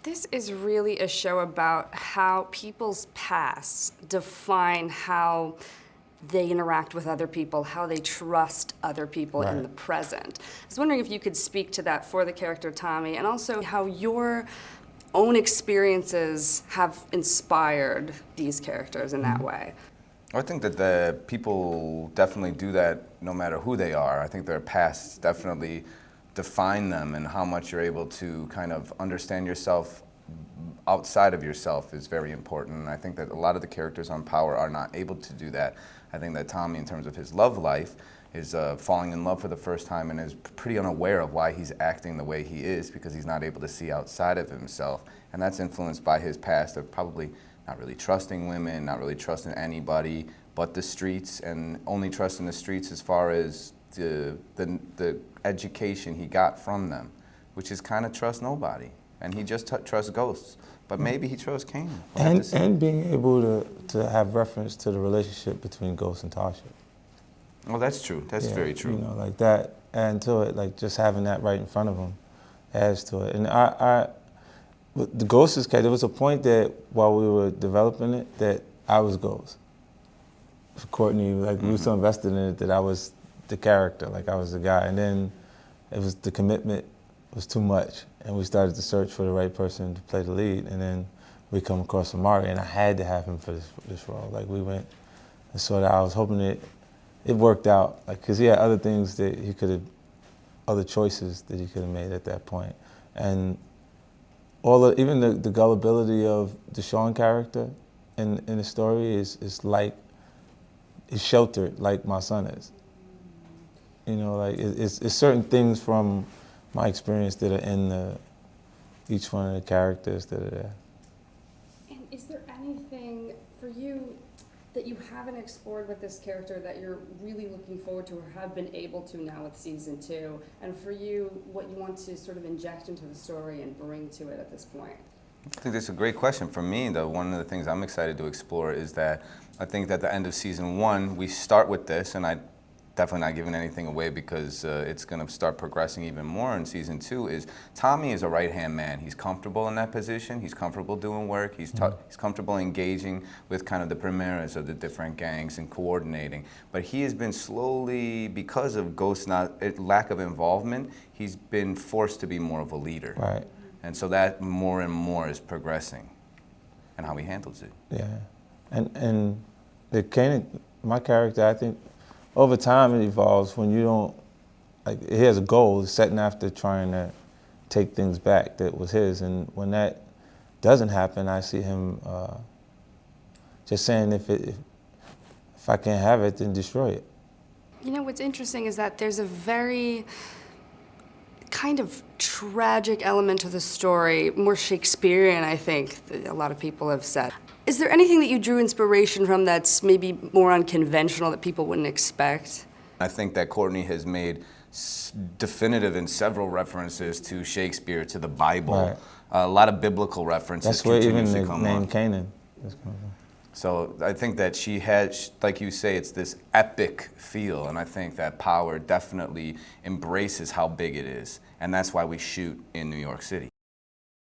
This is really a show about how people's pasts define how they interact with other people, how they trust other people in the present. I was wondering if you could speak to that for the character Tommy, and also how your own experiences have inspired these characters in that way. I think that the people definitely do that no matter who they are. I think their pasts definitely define them, and how much you're able to kind of understand yourself outside of yourself is very important. And I think that a lot of the characters on Power are not able to do that. I think that Tommy, in terms of his love life, is falling in love for the first time and is pretty unaware of why he's acting the way he is, because he's not able to see outside of himself. And that's influenced by his past of probably not really trusting women, not really trusting anybody but the streets, and only trusting the streets as far as the education he got from them, which is kind of trust nobody. And he just trusts ghosts. But maybe he trusts Kane. And being able to have reference to the relationship between Ghost and Tasha. Well, that's true. That's very true. You know, like that, and to it, like just having that right in front of him adds to it. And the Ghost is, there was a point that while we were developing it that I was Ghost. For Courtney, like we were so invested in it that I was the character, like I was the guy. And then it was the commitment was too much, and we started to search for the right person to play the lead. And then we come across Amari, and I had to have him for this role. Like we went and saw that. I was hoping it worked out, like because he had other things that he could have, other choices that he could have made at that point. And even the gullibility of the Deshaun character in the story is sheltered like my son is. You know, like it's certain things from my experience that are in each one of the characters that are there. And is there anything for you that you haven't explored with this character that you're really looking forward to or have been able to now with season 2? And for you, what you want to sort of inject into the story and bring to it at this point? I think that's a great question. For me, though, one of the things I'm excited to explore is that I think that at the end of season 1, we start with this, and I definitely not giving anything away because it's going to start progressing even more in season 2, is Tommy is a right-hand man. He's comfortable in that position. He's comfortable doing work. He's comfortable engaging with kind of the primeras of the different gangs and coordinating. But he has been slowly, because of Ghost's lack of involvement, he's been forced to be more of a leader. Right. And so that more and more is progressing, and how he handles it. Yeah, and my character, I think, over time it evolves when you don't, like, he has a goal setting after trying to take things back that was his, and when that doesn't happen, I see him just saying if I can't have it, then destroy it. You know, what's interesting is that there's a very kind of tragic element to the story, more Shakespearean, I think, that a lot of people have said. Is there anything that you drew inspiration from that's maybe more unconventional that people wouldn't expect? I think that Courtney has made definitive in several references to Shakespeare, to the Bible. Right. A lot of biblical references. That's where even the name Canaan is coming from. So I think that she had, like you say, it's this epic feel, and I think that Power definitely embraces how big it is, and that's why we shoot in New York City.